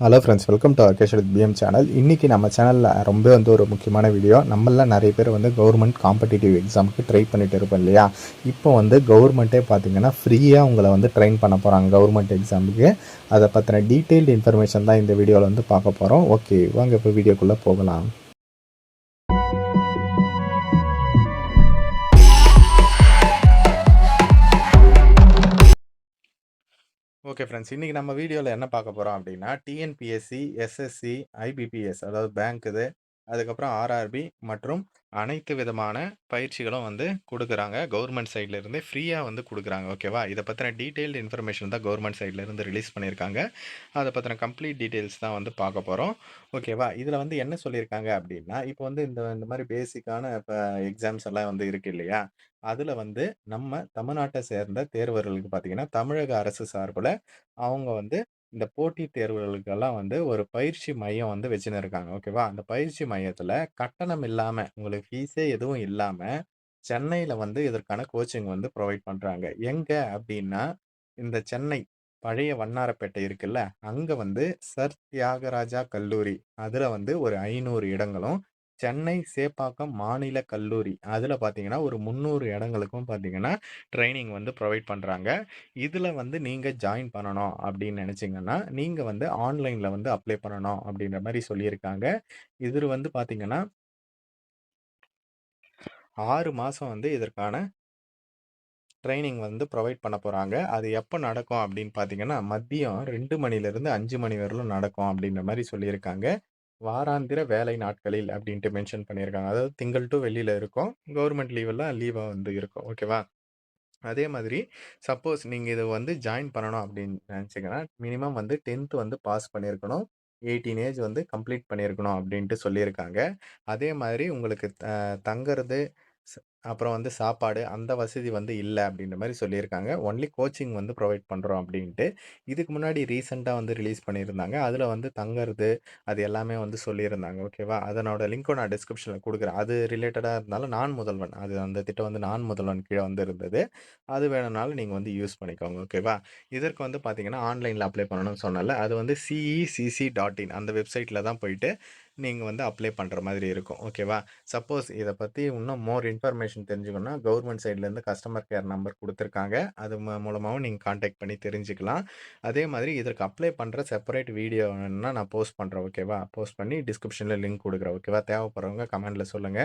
Hello friends, welcome to Akesh with PM channel. இன்றைக்கி நம்ம சேனலில் ரொம்ப ஒரு முக்கியமான வீடியோ. நம்மளாம் நிறைய பேர் கவர்மெண்ட் காம்படிட்டிவ் எக்ஸாமுக்கு ட்ரை பண்ணிட்டு இருப்போம் இல்லையா? இப்போ கவர்மெண்ட்டே பார்த்திங்கன்னா ஃப்ரீயாக உங்களை ட்ரெயின் பண்ண போகிறாங்க கவர்மெண்ட் எக்ஸாமுக்கு. அதை பற்றின டீட்டெயில்டு இன்ஃபர்மேஷன் தான் இந்த வீடியோவில் பார்க்க போகிறோம். ஓகே, வாங்க இப்போ வீடியோக்குள்ளே போகலாம். ஓகே ஃப்ரெண்ட்ஸ், இன்றைக்கி நம்ம வீடியோவில் என்ன பார்க்க போகிறோம் அப்படின்னா, டிஎன்பிஎஸ்சி, எஸ்எஸ்சி, ஐபிபிஎஸ் அதாவது பேங்க் இது, அதுக்கப்புறம் ஆர்ஆர்பி மற்றும் அனைத்து விதமான பயிற்சிகளும் கொடுக்குறாங்க. கவர்மெண்ட் சைட்லேருந்தே ஃப்ரீயாக கொடுக்குறாங்க. ஓகேவா? இதை பற்றின டீட்டெயில்டு இன்ஃபர்மேஷன் தான் கவர்மெண்ட் சைட்லேருந்து ரிலீஸ் பண்ணியிருக்காங்க. அதை பற்றின கம்ப்ளீட் டீட்டெயில்ஸ் தான் பார்க்க போகிறோம். ஓகேவா? இதில் என்ன சொல்லியிருக்காங்க அப்படின்னா, இப்போ இந்த மாதிரி பேசிக்கான இப்போ எக்ஸாம்ஸ் எல்லாம் இருக்குது இல்லையா? அதில் நம்ம தமிழ்நாட்டை சேர்ந்த தேர்வர்களுக்கு பார்த்தீங்கன்னா, தமிழக அரசு சார்பில் அவங்க இந்த போட்டித் தேர்வுகளுக்கெல்லாம் ஒரு பயிற்சி மையம் வச்சுன்னு இருக்காங்க. ஓகேவா? அந்த பயிற்சி மையத்துல கட்டணம் இல்லாம, உங்களுக்கு ஃபீஸே எதுவும் இல்லாம, சென்னையில இதற்கான கோச்சிங் புரொவைட் பண்றாங்க. எங்க அப்டின்னா, இந்த சென்னை பழைய வண்ணாரப்பேட்டை இருக்குல்ல, அங்க சர் தியாகராஜா கல்லூரி. அதுல ஒரு 500 இடங்களும், சென்னை சேப்பாக்கம் மாநில கல்லூரி. அதுல பார்த்தீங்கன்னா, ஒரு 300 இடங்களுக்கும் பார்த்தீங்கன்னா, ட்ரெய்னிங் புரொவைட் பண்றாங்க. இதுல நீங்க ஜாயின் பண்ணணும் அப்படின்னு நினைச்சீங்கன்னா, நீங்க ஆன்லைன்ல அப்ளை பண்ணணும் அப்படின்ற மாரி சொல்லியிருக்காங்க. இதுல பார்த்தீங்கன்னா, 6 மாசம் இதற்கான ட்ரெய்னிங் புரொவைட் பண்ண போறாங்க. அது எப்ப நடக்கும் அப்படின்னு பார்த்தீங்கன்னா, மதியம் 2 மணிலேருந்து 5 மணி வரையிலும் நடக்கும் அப்படின்ற மாரி சொல்லியிருக்காங்க. வாராந்திர வேலை நாட்களில் அப்படின்ட்டு மென்ஷன் பண்ணியிருக்காங்க. அதாவது திங்கள் டூ வெள்ளியில இருக்கும். கவர்மெண்ட் லீவ் எல்லாம் லீவா இருக்கும். ஓகேவா? அதே மாதிரி சப்போஸ் நீங்க இத ஜாயின் பண்ணணும் அப்படின்னு நினைச்சீங்கன்னா, மினிமம் 10த் பாஸ் பண்ணியிருக்கணும். 18 ஏஜ் கம்ப்ளீட் பண்ணியிருக்கணும் அப்படின்ட்டு சொல்லியிருக்காங்க. அதே மாதிரி உங்களுக்கு தங்குறது, ஸ் அப்புறம் சாப்பாடு அந்த வசதி இல்ல அப்படின்ற மாரி சொல்லியிருக்காங்க. ஒன்லி கோச்சிங் புரொவைட் பண்றோம் அப்படின்ட்டு. இதுக்கு முன்னாடி ரீசென்ட்டா ரிலீஸ் பண்ணியிருந்தாங்க. அதுல தங்கறது அது எல்லாமே சொல்லியிருந்தாங்க. ஓகேவா? அதனோட லிங்க்கும் நான் டிஸ்கிரிப்ஷன்ல குடுக்குறேன். அது ரிலேட்டடா இருந்தாலும் நான் முதல்வன். அது அந்த திட்டம் நான் முதல்வன் கீழ இருந்தது. அது வேணும்னாலும் நீங்க யூஸ் பண்ணிக்கோங்க. ஓகேவா? இதற்கு பார்த்தீங்கன்னா, ஆன்லைன்ல அப்ளை பண்ணணும்னு சொன்னேன்ல. அது cecc.in அந்த வெப்சைட்ல தான் போயிட்டு நீங்க அப்ளை பண்ற மாதிரி இருக்கும். ஓகேவா? சப்போஸ் இத பத்தி இன்னும் மோர் இன்ஃபர்மேஷன் தெரிஞ்சுக்கணும்னா, கவர்மெண்ட் சைட்லேருந்து கஸ்டமர் கேர் நம்பர் குடுத்துருக்காங்க. அது மூலமாவும் நீங்க கான்டாக்ட் பண்ணி தெரிஞ்சுக்கலாம். அதே மாதிரி இதற்கு அப்ளை பண்ற செப்பரேட் வீடியோ வேணும்னா நான் போஸ்ட் பண்றேன். ஓகேவா? போஸ்ட் பண்ணி டிஸ்கிரிப்ஷன்ல லிங்க் குடுக்குறேன். ஓகேவா? தேவைப்படுறவங்க கமெண்ட்ல சொல்லுங்க.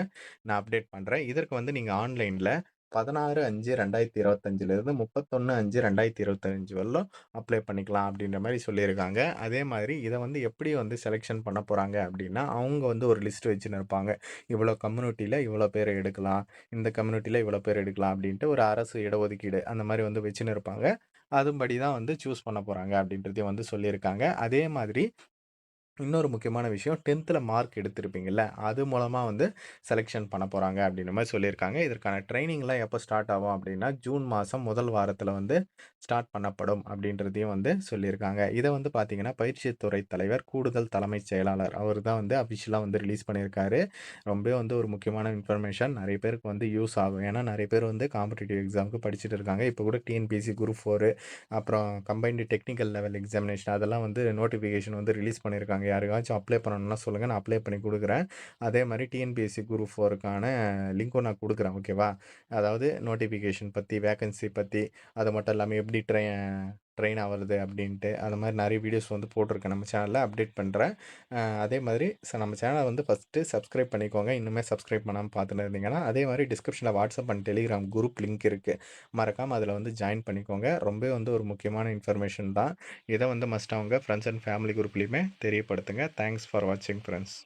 நான் அப்டேட் பண்றேன். இதற்கு நீங்க ஆன்லைன்ல 16/5/2025லிருந்து 31/5/2025 வரலும் அப்ளை பண்ணிக்கலாம் அப்படின்ற மாரி சொல்லியிருக்காங்க. அதே மாதிரி இத எப்படி செலக்ஷன் பண்ண போறாங்க அப்படின்னா, அவங்க ஒரு லிஸ்ட் வச்சுன்னு இருப்பாங்க. இவ்வளோ கம்யூனிட்டில இவ்வளோ பேர எடுக்கலாம். இந்த கம்யூனிட்டில இவ்வளோ பேர் எடுக்கலாம் அப்படின்ட்டு ஒரு அரசு இடஒதுக்கீடு அந்த மாரி வச்சுன்னு இருப்பாங்க. அதுபடி தான் சூஸ் பண்ண போறாங்க அப்படின்றதையும் சொல்லியிருக்காங்க. அதே மாதிரி இன்னொரு முக்கியமான விஷயம் 10த்ல மார்க் எடுத்திருப்பீங்கல்ல, அது மூலமா செலக்ஷன் பண்ண போறாங்க அப்படின்ற மாரி சொல்லியிருக்காங்க. இதற்கான ட்ரெய்னிங்லாம் எப்போ ஸ்டார்ட் ஆகும் அப்படின்னா, ஜூன் மாசம் முதல் வாரத்தில ஸ்டார்ட் பண்ணப்படும் அப்படின்றதையும் சொல்லியிருக்காங்க. இத பார்த்தீங்கன்னா, பயிற்சித்துறை தலைவர், கூடுதல் தலைமைச் செயலாளர் அவர் தான் அஃபிஷியலா ரிலீஸ் பண்ணியிருக்காரு. ரொம்பவே ஒரு முக்கியமான இன்ஃபர்மேஷன். நெறைய பேருக்கு யூஸ் ஆகும். ஏன்னா நெறைய பேர் காம்படிட்டிவ் எக்ஸாம்க்கு படிச்சுட்டு இருக்காங்க. இப்போ கூட டிஎன்பிஎஸ்சி குரூப் 4 அப்புறம் கம்பைன்டு டெக்னிக்கல் லெவல் எக்ஸாமினேஷன் அதெல்லாம் நோட்டிஃபிகேஷன் ரிலீஸ் பண்ணியிருக்காங்க. யாருக்காச்சும் அப்ளை பண்ணணும்னா சொல்லுங்க. நான் அப்ளை பண்ணி குடுக்குறேன். அதே மாரி டிஎன்பிஎஸ்சி குரூப் 4க்கான லிங்க்கும் நான் குடுக்குறேன். ஓகேவா? அதாவது நோட்டிஃபிகேஷன் பத்தி, வேக்கன்சி பத்தி, அது மட்டும் இல்லாம எப்படி ட்ரெயின் ஆவுறது அப்படின்ட்டு, அந்த மாரி நெறைய வீடியோஸ் போட்டிருக்கேன் நம்ம சேனல்ல. அப்டேட் பண்றேன். அதே மாதிரி நம்ம சேனல ஃபர்ஸ்ட்டு சப்ஸ்கிரைப் பண்ணிக்கோங்க. இன்னுமே சப்ஸ்கிரைப் பண்ணாம பார்த்துன்னு இருந்தீங்கன்னா, அதே மாரி டிஸ்கிரிப்ஷன்ல WhatsApp and Telegram group link இருக்கு. மறக்காம அதில ஜாயின் பண்ணிக்கோங்க. ரொம்பவே ஒரு முக்கியமான இன்ஃபர்மேஷன் தான். இத மஸ்ட்டா உங்க ஃப்ரெண்ட்ஸ் அண்ட் ஃபேமிலி குரூப்லயுமே தெரியப்படுத்துங்க. தேங்க்ஸ் ஃபார் வாட்சிங் ஃபிரெண்ட்ஸ்.